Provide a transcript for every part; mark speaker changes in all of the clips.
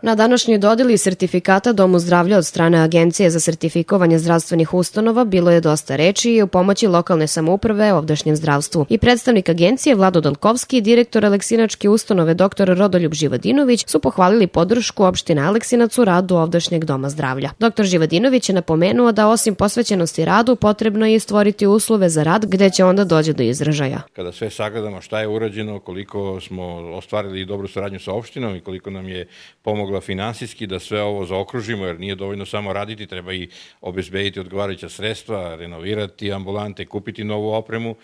Speaker 1: Na današnjoj dodeli sertifikata Domu zdravlja od strane Agencije za sertifikovanje zdravstvenih ustanova bilo je dosta reči i o pomoći lokalne samouprave ovdašnjem zdravstvu. I predstavnik Agencije Vlado Dolkovski i direktor Aleksinačke ustanove dr. Rodoljub Živadinović su pohvalili podršku opštine Aleksinac u radu ovdašnjeg Doma zdravlja. Dr. Živadinović je napomenuo da osim posvećenosti radu potrebno je stvoriti uslove za rad gde će onda doći do izražaja.
Speaker 2: Kada sve sagledamo šta je urađeno, koliko smo ostvarili dobru saradnju sa opštinom i koliko nam je pomogla finansijski da sve ovo zaokružimo, jer nije dovoljno samo raditi, treba i obezbediti odgovarajuća sredstva, renovirati ambulante, kupiti novu opremu.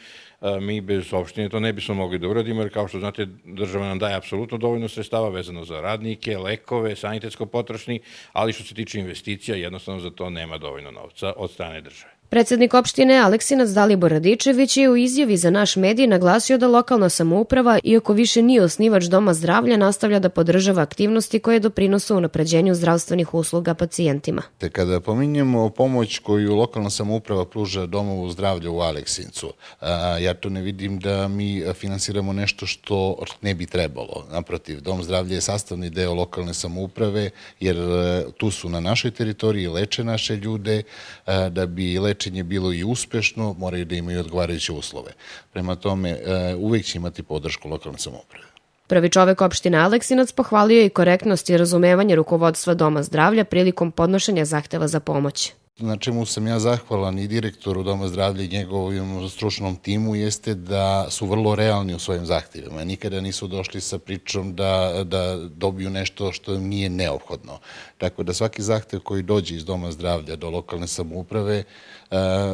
Speaker 2: Mi bez opštine to ne bismo mogli da uradimo, jer kao što znate, država nam daje apsolutno dovoljno sredstava vezano za radnike, lekove, sanitetsko-potrošni, ali što se tiče investicija, jednostavno za to nema dovoljno novca od strane države.
Speaker 1: Predsednik opštine Aleksinac Dalibor Radičević je u izjavi za naš medij naglasio da lokalna samouprava, iako više nije osnivač Doma zdravlja, nastavlja da podržava aktivnosti koje doprinose unapređenju zdravstvenih usluga pacijentima.
Speaker 3: Kada pominjemo pomoć koju lokalna samouprava pruža Domovu zdravlja u Aleksincu, ja to ne vidim da mi finansiramo nešto što ne bi trebalo. Naprotiv, Dom zdravlja je sastavni deo lokalne samouprave, jer tu su na našoj teritoriji, leče naše ljude, da bi lečenje bilo i uspešno, moraju da imaju odgovarajuće uslove. Prema tome, uvek će imati podršku lokalne samouprave.
Speaker 1: Prvi čovek opštine Aleksinac pohvalio je i korektnost i razumevanje rukovodstva Doma zdravlja prilikom podnošenja zahteva za pomoć.
Speaker 3: Na čemu sam ja zahvalan i direktoru Doma zdravlja i njegovom stručnom timu jeste da su vrlo realni u svojim zahtjevima. Nikada nisu došli sa pričom da dobiju nešto što im nije neophodno. Tako da svaki zahtjev koji dođe iz Doma zdravlja do lokalne samouprave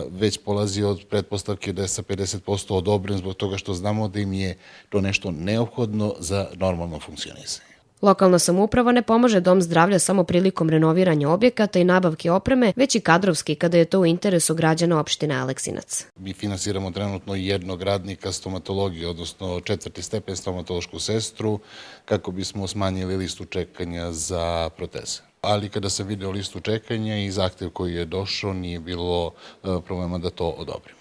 Speaker 3: već polazi od pretpostavke da je sa 50% odobren zbog toga što znamo da im je to nešto neophodno za normalno funkcionisanje.
Speaker 1: Lokalna samouprava ne pomaže Dom zdravlja samo prilikom renoviranja objekata i nabavke opreme, već i kadrovski kada je to u interesu građana opštine Aleksinac.
Speaker 3: Mi finansiramo trenutno jednog radnika stomatologije, odnosno 4. stepen stomatološku sestru, kako bismo smanjili listu čekanja za proteze. Ali kada sam video listu čekanja i zahtev koji je došao, nije bilo problema da to odobrim.